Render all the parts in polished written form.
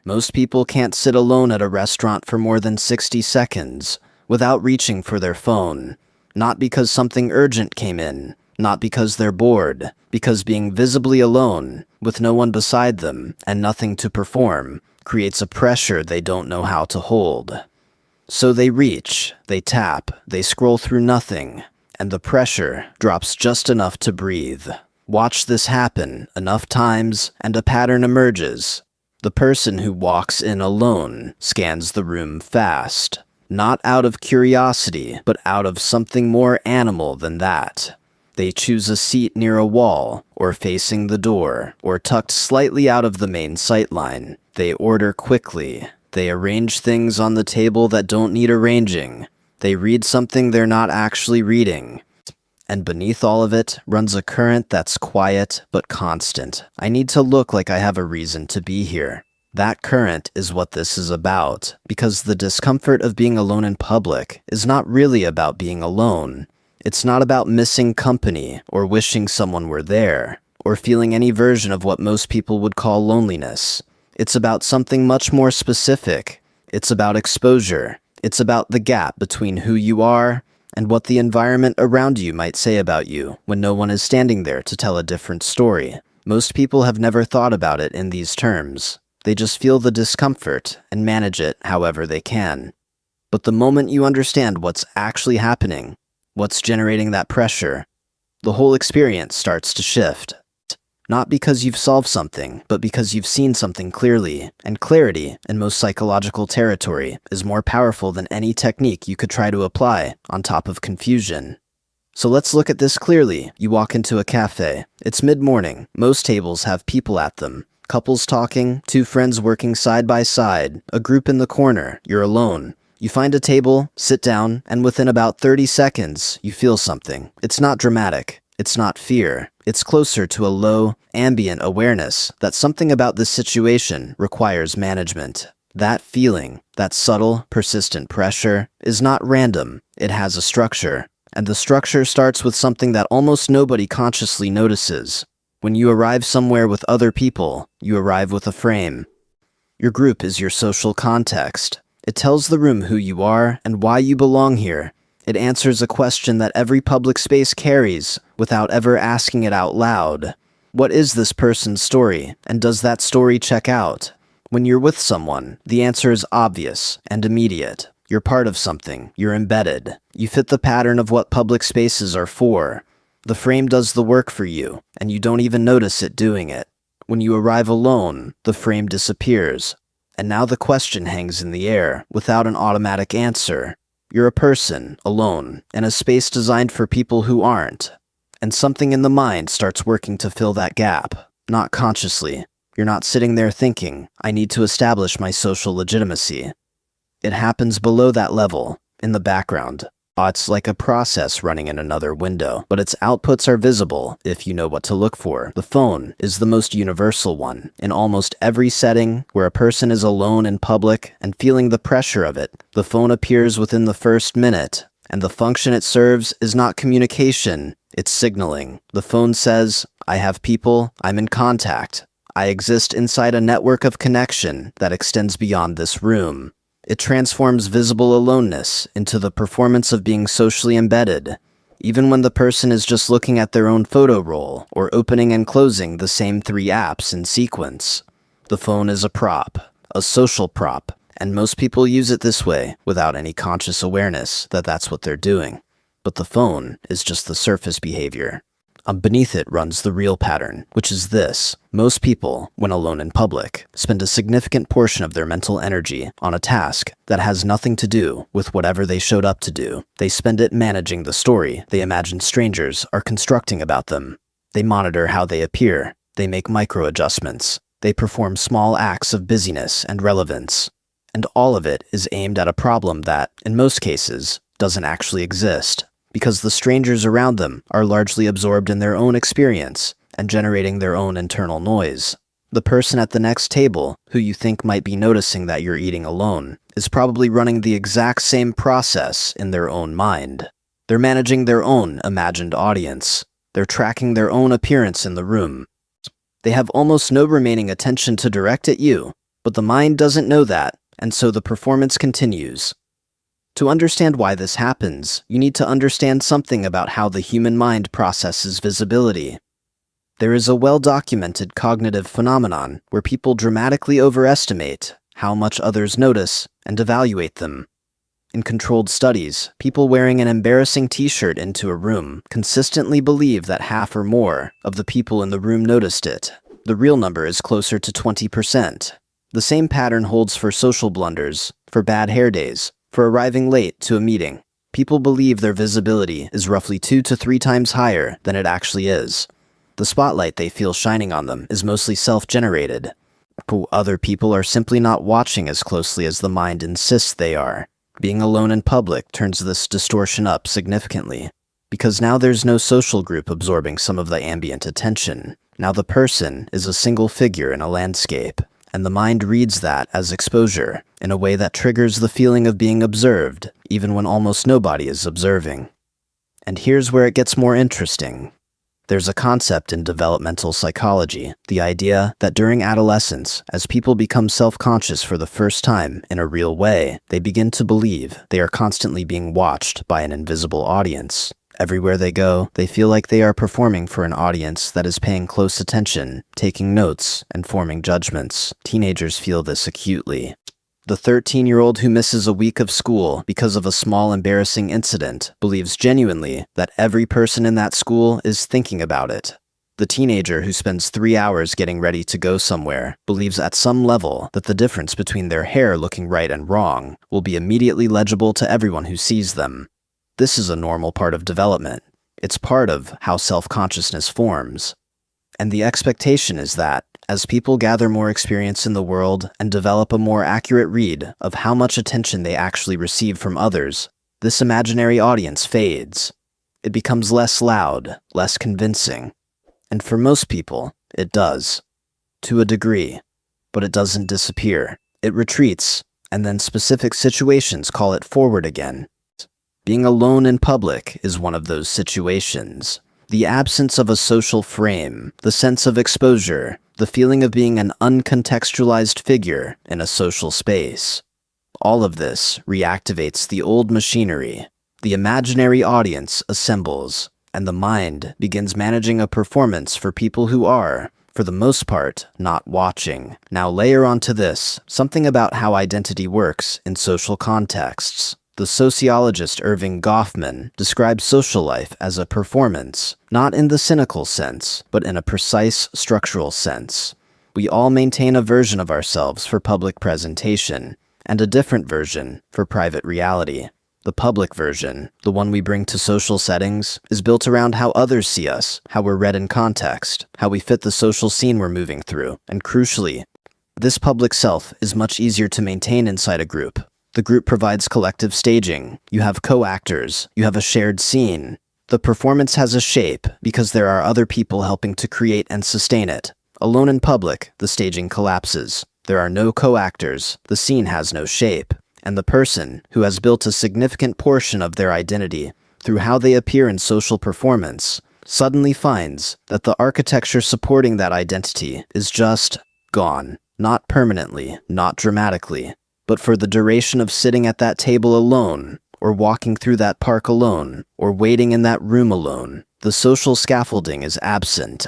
Most people can't sit alone at a restaurant for more than 60 seconds without reaching for their phone. Not because something urgent came in, not because they're bored, because being visibly alone, with no one beside them and nothing to perform, creates a pressure they don't know how to hold. So they reach, they tap, they scroll through nothing, and the pressure drops just enough to breathe. Watch this happen enough times, and a pattern emerges. The person who walks in alone scans the room fast, not out of curiosity, but out of something more animal than that. They choose a seat near a wall, or facing the door, or tucked slightly out of the main sightline. They order quickly. They arrange things on the table that don't need arranging. They read something they're not actually reading. And beneath all of it runs a current that's quiet but constant. I need to look like I have a reason to be here. That current is what this is about, because the discomfort of being alone in public is not really about being alone. It's not about missing company or wishing someone were there, or feeling any version of what most people would call loneliness. It's about something much more specific. It's about exposure. It's about the gap between who you are and what the environment around you might say about you when no one is standing there to tell a different story. Most people have never thought about it in these terms. They just feel the discomfort and manage it however they can. But the moment you understand what's actually happening, what's generating that pressure, the whole experience starts to shift. Not because you've solved something, but because you've seen something clearly, and clarity, in most psychological territory, is more powerful than any technique you could try to apply on top of confusion. So let's look at this clearly. You walk into a café. It's mid-morning. Most tables have people at them. Couples talking, two friends working side by side, a group in the corner, you're alone. You find a table, sit down, and within about 30 seconds, you feel something. It's not dramatic. It's not fear. It's closer to a low, ambient awareness that something about this situation requires management. That feeling, that subtle, persistent pressure, is not random. It has a structure. And the structure starts with something that almost nobody consciously notices. When you arrive somewhere with other people, you arrive with a frame. Your group is your social context. It tells the room who you are and why you belong here. It answers a question that every public space carries without ever asking it out loud. What is this person's story, and does that story check out? When you're with someone, the answer is obvious and immediate. You're part of something. You're embedded. You fit the pattern of what public spaces are for. The frame does the work for you, and you don't even notice it doing it. When you arrive alone, the frame disappears, and now the question hangs in the air without an automatic answer. You're a person, alone, in a space designed for people who aren't. And something in the mind starts working to fill that gap, not consciously. You're not sitting there thinking, I need to establish my social legitimacy. It happens below that level, in the background. It's like a process running in another window, but its outputs are visible if you know what to look for. The phone is the most universal one. In almost every setting where a person is alone in public and feeling the pressure of it, the phone appears within the first minute, and the function it serves is not communication, it's signaling. The phone says, I have people, I'm in contact. I exist inside a network of connection that extends beyond this room. It transforms visible aloneness into the performance of being socially embedded, even when the person is just looking at their own photo roll or opening and closing the same 3 apps in sequence. The phone is a prop, a social prop, and most people use it this way without any conscious awareness that that's what they're doing. But the phone is just the surface behavior. Beneath it runs the real pattern, which is this. Most people, when alone in public, spend a significant portion of their mental energy on a task that has nothing to do with whatever they showed up to do. They spend it managing the story they imagine strangers are constructing about them. They monitor how they appear. They make micro-adjustments. They perform small acts of busyness and relevance. And all of it is aimed at a problem that, in most cases, doesn't actually exist, because the strangers around them are largely absorbed in their own experience and generating their own internal noise. The person at the next table, who you think might be noticing that you're eating alone, is probably running the exact same process in their own mind. They're managing their own imagined audience. They're tracking their own appearance in the room. They have almost no remaining attention to direct at you, But the mind doesn't know that, and so the performance continues. To understand why this happens, you need to understand something about how the human mind processes visibility. There is a well-documented cognitive phenomenon where people dramatically overestimate how much others notice and evaluate them. In controlled studies, people wearing an embarrassing t-shirt into a room consistently believe that half or more of the people in the room noticed it. The real number is closer to 20%. The same pattern holds for social blunders, for bad hair days, for arriving late to a meeting. People believe their visibility is roughly 2 to 3 times higher than it actually is. The spotlight they feel shining on them is mostly self-generated. Other people are simply not watching as closely as the mind insists they are. Being alone in public turns this distortion up significantly, because now there's no social group absorbing some of the ambient attention. Now the person is a single figure in a landscape, and the mind reads that as exposure in a way that triggers the feeling of being observed, even when almost nobody is observing. And here's where it gets more interesting. There's a concept in developmental psychology, the idea that during adolescence, as people become self-conscious for the first time in a real way, they begin to believe they are constantly being watched by an invisible audience. Everywhere they go, they feel like they are performing for an audience that is paying close attention, taking notes, and forming judgments. Teenagers feel this acutely. The 13-year-old who misses a week of school because of a small embarrassing incident believes genuinely that every person in that school is thinking about it. The teenager who spends 3 hours getting ready to go somewhere believes at some level that the difference between their hair looking right and wrong will be immediately legible to everyone who sees them. This is a normal part of development. It's part of how self-consciousness forms. And the expectation is that, as people gather more experience in the world and develop a more accurate read of how much attention they actually receive from others, this imaginary audience fades. It becomes less loud, less convincing. And for most people, it does. To a degree. But it doesn't disappear. It retreats, and then specific situations call it forward again. Being alone in public is one of those situations. The absence of a social frame, the sense of exposure, the feeling of being an uncontextualized figure in a social space. All of this reactivates the old machinery. The imaginary audience assembles, and the mind begins managing a performance for people who are, for the most part, not watching. Now layer onto this something about how identity works in social contexts. The sociologist Irving Goffman describes social life as a performance, not in the cynical sense, but in a precise structural sense. We all maintain a version of ourselves for public presentation, and a different version for private reality. The public version, the one we bring to social settings, is built around how others see us, how we're read in context, how we fit the social scene we're moving through, and crucially, this public self is much easier to maintain inside a group. The group provides collective staging. You have co-actors. You have a shared scene. The performance has a shape because there are other people helping to create and sustain it. Alone in public, the staging collapses. There are no co-actors. The scene has no shape. And the person, who has built a significant portion of their identity through how they appear in social performance, suddenly finds that the architecture supporting that identity is just gone. Not permanently, not dramatically, but for the duration of sitting at that table alone, or walking through that park alone, or waiting in that room alone. The social scaffolding is absent.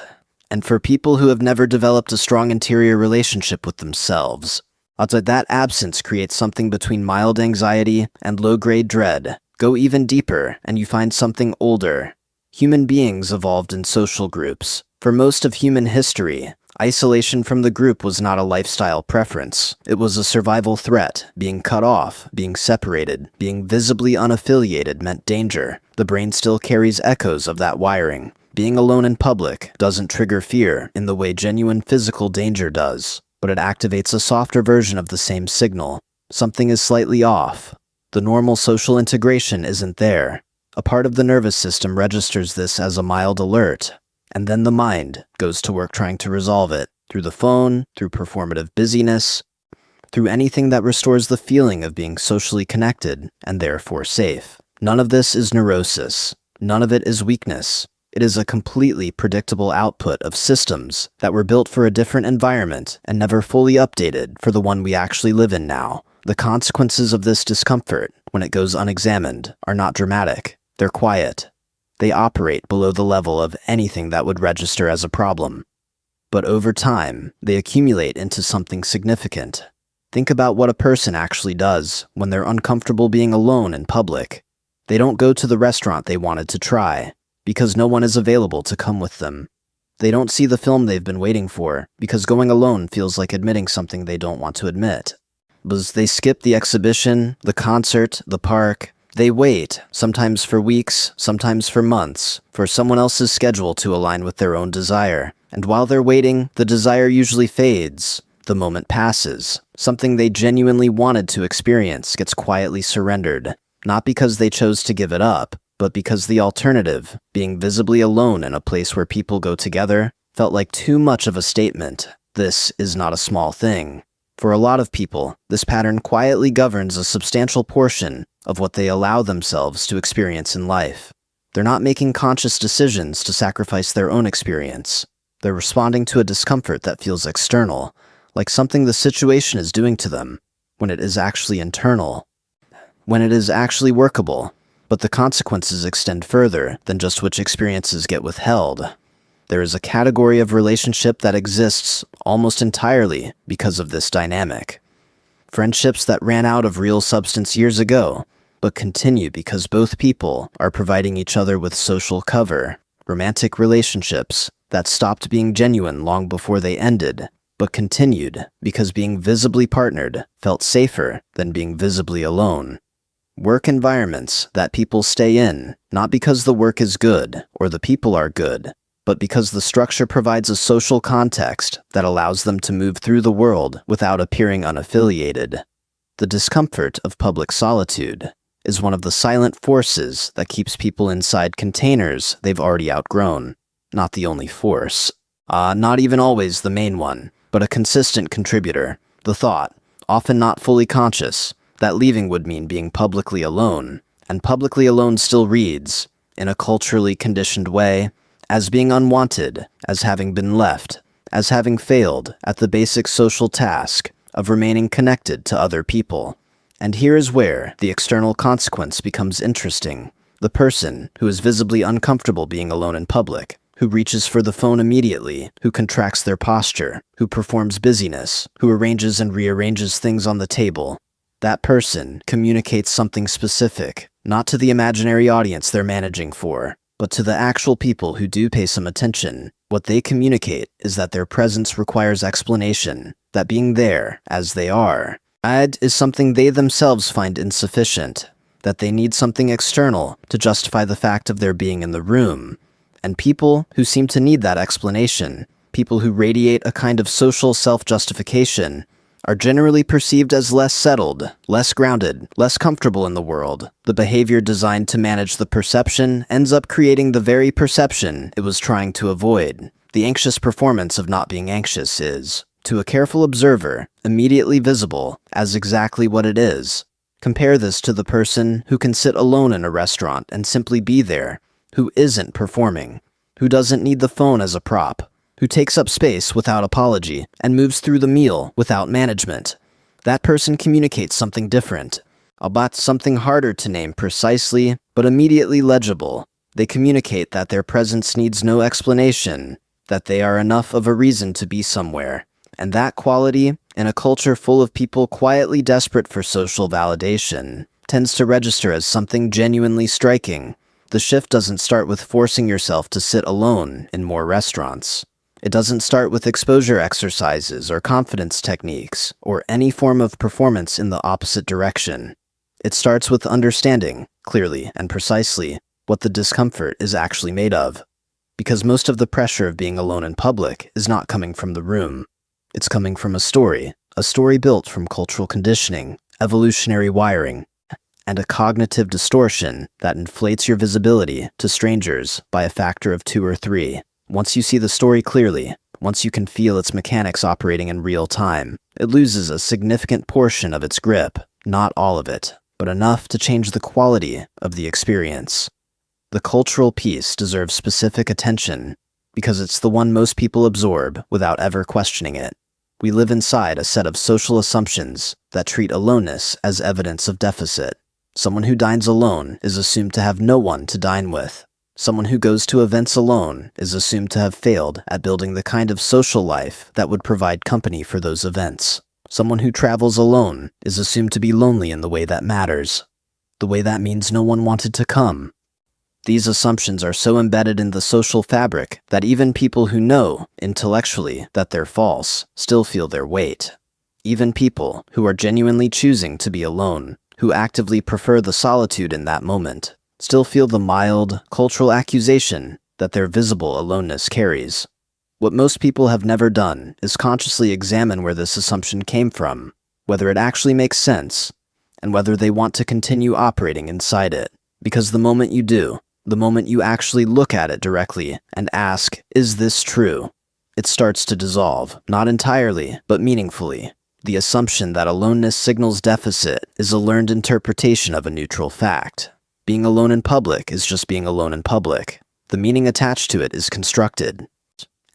And for people who have never developed a strong interior relationship with themselves, that absence creates something between mild anxiety and low-grade dread. Go even deeper, and you find something older. Human beings evolved in social groups. For most of human history, isolation from the group was not a lifestyle preference. It was a survival threat. Being cut off, being separated, being visibly unaffiliated meant danger. The brain still carries echoes of that wiring. Being alone in public doesn't trigger fear in the way genuine physical danger does, but it activates a softer version of the same signal. Something is slightly off. The normal social integration isn't there. A part of the nervous system registers this as a mild alert. And then the mind goes to work trying to resolve it, through the phone, through performative busyness, through anything that restores the feeling of being socially connected and therefore safe. None of this is neurosis. None of it is weakness. It is a completely predictable output of systems that were built for a different environment and never fully updated for the one we actually live in now. The consequences of this discomfort, when it goes unexamined, are not dramatic. They're quiet. They operate below the level of anything that would register as a problem. But over time, they accumulate into something significant. Think about what a person actually does when they're uncomfortable being alone in public. They don't go to the restaurant they wanted to try because no one is available to come with them. They don't see the film they've been waiting for because going alone feels like admitting something they don't want to admit. But they skip the exhibition, the concert, the park. They wait, sometimes for weeks, sometimes for months, for someone else's schedule to align with their own desire. And while they're waiting, the desire usually fades. The moment passes. Something they genuinely wanted to experience gets quietly surrendered. Not because they chose to give it up, but because the alternative, being visibly alone in a place where people go together, felt like too much of a statement. This is not a small thing. For a lot of people, this pattern quietly governs a substantial portion of what they allow themselves to experience in life. They're not making conscious decisions to sacrifice their own experience. They're responding to a discomfort that feels external, like something the situation is doing to them, when it is actually internal, when it is actually workable. But the consequences extend further than just which experiences get withheld. There is a category of relationship that exists almost entirely because of this dynamic. Friendships that ran out of real substance years ago, but continue because both people are providing each other with social cover. Romantic relationships that stopped being genuine long before they ended, but continued because being visibly partnered felt safer than being visibly alone. Work environments that people stay in, not because the work is good or the people are good, but because the structure provides a social context that allows them to move through the world without appearing unaffiliated. The discomfort of public solitude is one of the silent forces that keeps people inside containers they've already outgrown. Not the only force. Not even always the main one, but a consistent contributor. The thought, often not fully conscious, that leaving would mean being publicly alone, and publicly alone still reads, in a culturally conditioned way, as being unwanted, as having been left, as having failed at the basic social task of remaining connected to other people. And here is where the external consequence becomes interesting. The person who is visibly uncomfortable being alone in public, who reaches for the phone immediately, who contracts their posture, who performs busyness, who arranges and rearranges things on the table, that person communicates something specific, not to the imaginary audience they're managing for, but to the actual people who do pay some attention. What they communicate is that their presence requires explanation, that being there, as they are, is something they themselves find insufficient, that they need something external to justify the fact of their being in the room. And people who seem to need that explanation, people who radiate a kind of social self-justification, are generally perceived as less settled, less grounded, less comfortable in the world. The behavior designed to manage the perception ends up creating the very perception it was trying to avoid. The anxious performance of not being anxious is, to a careful observer, immediately visible as exactly what it is. Compare this to the person who can sit alone in a restaurant and simply be there, who isn't performing, who doesn't need the phone as a prop, who takes up space without apology and moves through the meal without management. That person communicates something different, albeit something harder to name precisely, but immediately legible. They communicate that their presence needs no explanation, that they are enough of a reason to be somewhere. And that quality, in a culture full of people quietly desperate for social validation, tends to register as something genuinely striking. The shift doesn't start with forcing yourself to sit alone in more restaurants. It doesn't start with exposure exercises or confidence techniques or any form of performance in the opposite direction. It starts with understanding, clearly and precisely, what the discomfort is actually made of. Because most of the pressure of being alone in public is not coming from the room. It's coming from a story built from cultural conditioning, evolutionary wiring, and a cognitive distortion that inflates your visibility to strangers by a factor of 2 or 3. Once you see the story clearly, once you can feel its mechanics operating in real time, it loses a significant portion of its grip, not all of it, but enough to change the quality of the experience. The cultural piece deserves specific attention because it's the one most people absorb without ever questioning it. We live inside a set of social assumptions that treat aloneness as evidence of deficit. Someone who dines alone is assumed to have no one to dine with. Someone who goes to events alone is assumed to have failed at building the kind of social life that would provide company for those events. Someone who travels alone is assumed to be lonely in the way that matters, the way that means no one wanted to come. These assumptions are so embedded in the social fabric that even people who know, intellectually, that they're false, still feel their weight. Even people who are genuinely choosing to be alone, who actively prefer the solitude in that moment, still feel the mild, cultural accusation that their visible aloneness carries. What most people have never done is consciously examine where this assumption came from, whether it actually makes sense, and whether they want to continue operating inside it. Because the moment you do, the moment you actually look at it directly and ask, is this true? It starts to dissolve, not entirely, but meaningfully. The assumption that aloneness signals deficit is a learned interpretation of a neutral fact. Being alone in public is just being alone in public. The meaning attached to it is constructed.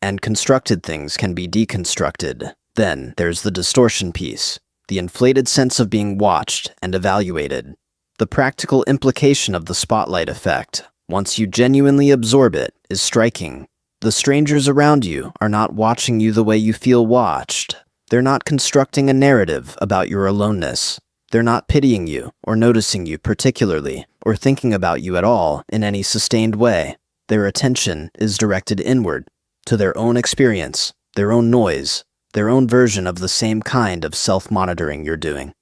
And constructed things can be deconstructed. Then there's the distortion piece, the inflated sense of being watched and evaluated. The practical implication of the spotlight effect, once you genuinely absorb it, is striking. The strangers around you are not watching you the way you feel watched. They're not constructing a narrative about your aloneness. They're not pitying you or noticing you particularly or thinking about you at all in any sustained way. Their attention is directed inward, to their own experience, their own noise, their own version of the same kind of self-monitoring you're doing.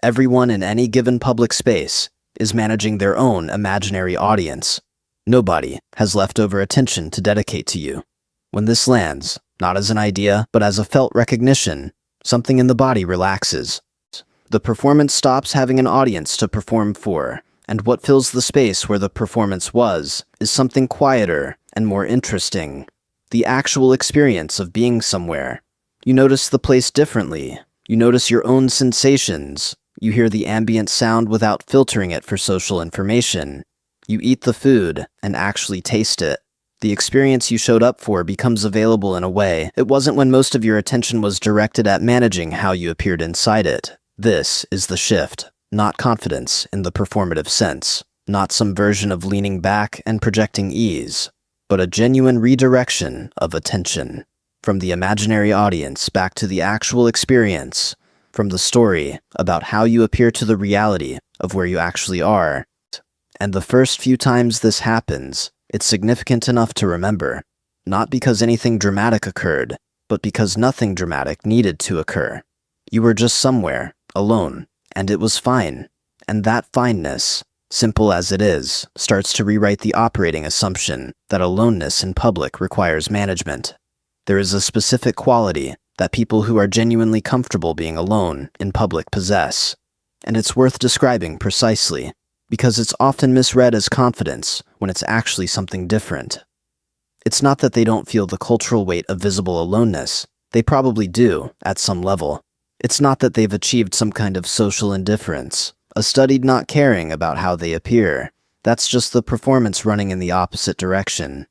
Everyone in any given public space is managing their own imaginary audience. Nobody has leftover attention to dedicate to you. When this lands, not as an idea, but as a felt recognition, something in the body relaxes. The performance stops having an audience to perform for, and what fills the space where the performance was is something quieter and more interesting. The actual experience of being somewhere. You notice the place differently. You notice your own sensations. You hear the ambient sound without filtering it for social information. You eat the food and actually taste it. The experience you showed up for becomes available in a way it wasn't when most of your attention was directed at managing how you appeared inside it. This is the shift, not confidence in the performative sense, not some version of leaning back and projecting ease, but a genuine redirection of attention. From the imaginary audience back to the actual experience, from the story about how you appear to the reality of where you actually are. And the first few times this happens, it's significant enough to remember, not because anything dramatic occurred, but because nothing dramatic needed to occur. You were just somewhere, alone, and it was fine. And that fineness, simple as it is, starts to rewrite the operating assumption that aloneness in public requires management. There is a specific quality that people who are genuinely comfortable being alone in public possess, and it's worth describing precisely, because it's often misread as confidence when it's actually something different. It's not that they don't feel the cultural weight of visible aloneness. They probably do, at some level. It's not that they've achieved some kind of social indifference, a studied not caring about how they appear. That's just the performance running in the opposite direction.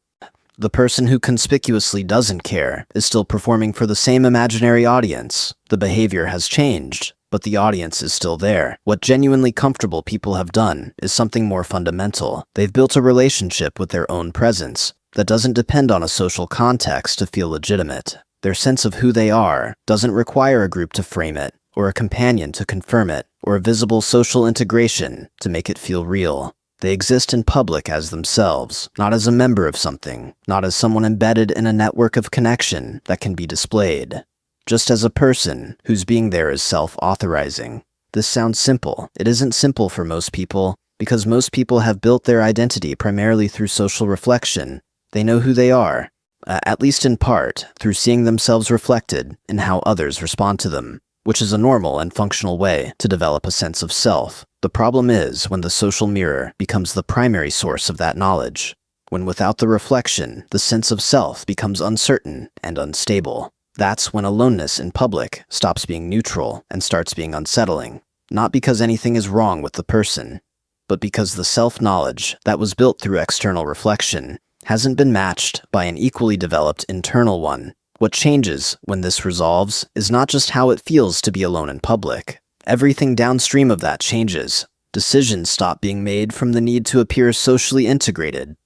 The person who conspicuously doesn't care is still performing for the same imaginary audience. The behavior has changed, but the audience is still there. What genuinely comfortable people have done is something more fundamental. They've built a relationship with their own presence that doesn't depend on a social context to feel legitimate. Their sense of who they are doesn't require a group to frame it, or a companion to confirm it, or a visible social integration to make it feel real. They exist in public as themselves, not as a member of something, not as someone embedded in a network of connection that can be displayed. Just as a person whose being there is self-authorizing. This sounds simple. It isn't simple for most people, because most people have built their identity primarily through social reflection. They know who they are, at least in part, through seeing themselves reflected in how others respond to them, which is a normal and functional way to develop a sense of self. The problem is when the social mirror becomes the primary source of that knowledge, when without the reflection, the sense of self becomes uncertain and unstable. That's when aloneness in public stops being neutral and starts being unsettling, not because anything is wrong with the person, but because the self-knowledge that was built through external reflection hasn't been matched by an equally developed internal one. What changes when this resolves is not just how it feels to be alone in public. Everything downstream of that changes. Decisions stop being made from the need to appear socially integrated.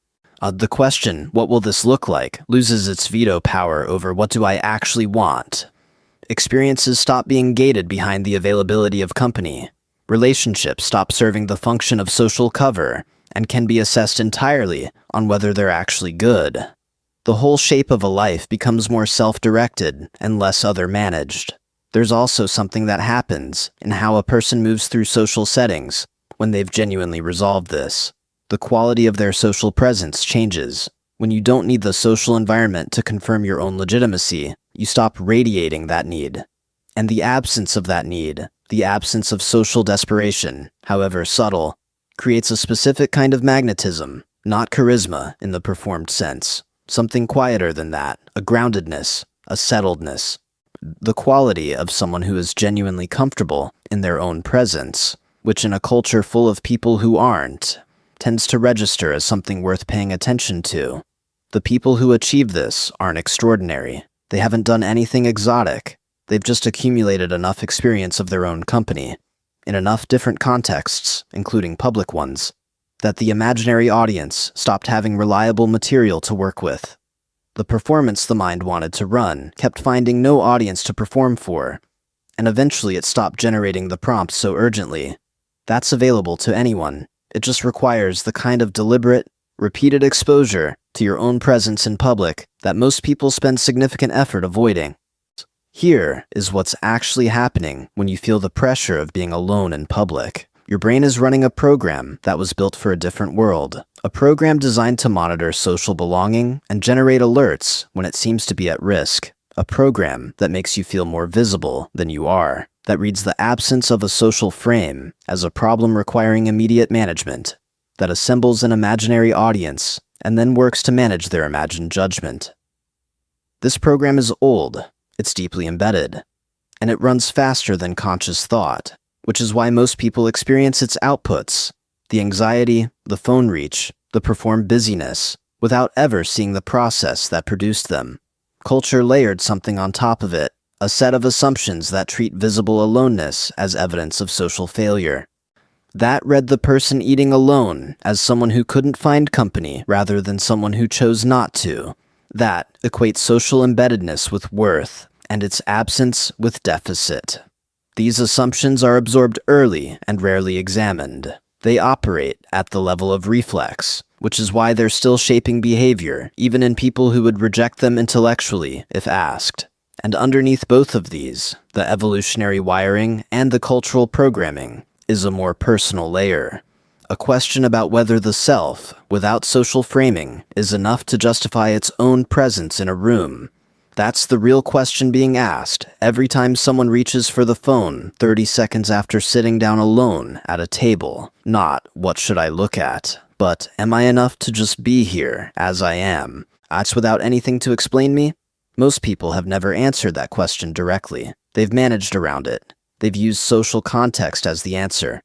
The question, what will this look like, loses its veto power over what do I actually want. Experiences stop being gated behind the availability of company. Relationships stop serving the function of social cover and can be assessed entirely on whether they're actually good. The whole shape of a life becomes more self-directed and less other-managed. There's also something that happens in how a person moves through social settings when they've genuinely resolved this. The quality of their social presence changes. When you don't need the social environment to confirm your own legitimacy, you stop radiating that need. And the absence of that need, the absence of social desperation, however subtle, creates a specific kind of magnetism, not charisma in the performed sense. Something quieter than that, a groundedness, a settledness. The quality of someone who is genuinely comfortable in their own presence, which in a culture full of people who aren't, tends to register as something worth paying attention to. The people who achieve this aren't extraordinary. They haven't done anything exotic. They've just accumulated enough experience of their own company, in enough different contexts, including public ones, that the imaginary audience stopped having reliable material to work with. The performance the mind wanted to run kept finding no audience to perform for, and eventually it stopped generating the prompts so urgently. That's available to anyone. It just requires the kind of deliberate, repeated exposure to your own presence in public that most people spend significant effort avoiding. Here is what's actually happening when you feel the pressure of being alone in public. Your brain is running a program that was built for a different world, a program designed to monitor social belonging and generate alerts when it seems to be at risk, a program that makes you feel more visible than you are, that reads the absence of a social frame as a problem requiring immediate management, that assembles an imaginary audience and then works to manage their imagined judgment. This program is old, it's deeply embedded, and it runs faster than conscious thought, which is why most people experience its outputs, the anxiety, the phone reach, the performed busyness, without ever seeing the process that produced them. Culture layered something on top of it, a set of assumptions that treat visible aloneness as evidence of social failure. That read the person eating alone as someone who couldn't find company rather than someone who chose not to. That equates social embeddedness with worth, and its absence with deficit. These assumptions are absorbed early and rarely examined. They operate at the level of reflex, which is why they're still shaping behavior, even in people who would reject them intellectually if asked. And underneath both of these, the evolutionary wiring and the cultural programming, is a more personal layer. A question about whether the self, without social framing, is enough to justify its own presence in a room. That's the real question being asked every time someone reaches for the phone 30 seconds after sitting down alone at a table. Not, what should I look at? But, am I enough to just be here, as I am? That's without anything to explain me? Most people have never answered that question directly. They've managed around it. They've used social context as the answer.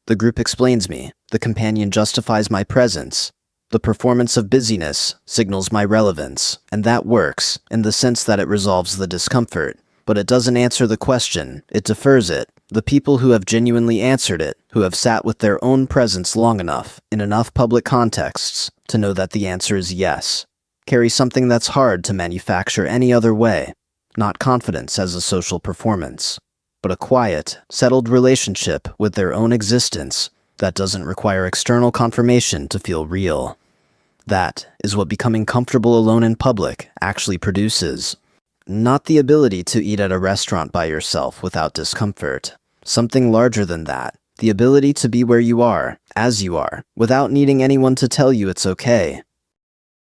The group explains me. The companion justifies my presence. The performance of busyness signals my relevance, and that works, in the sense that it resolves the discomfort. But it doesn't answer the question, it defers it. The people who have genuinely answered it, who have sat with their own presence long enough, in enough public contexts, to know that the answer is yes, carry something that's hard to manufacture any other way. Not confidence as a social performance, but a quiet, settled relationship with their own existence that doesn't require external confirmation to feel real. That is what becoming comfortable alone in public actually produces. Not the ability to eat at a restaurant by yourself without discomfort. Something larger than that. The ability to be where you are, as you are, without needing anyone to tell you it's okay.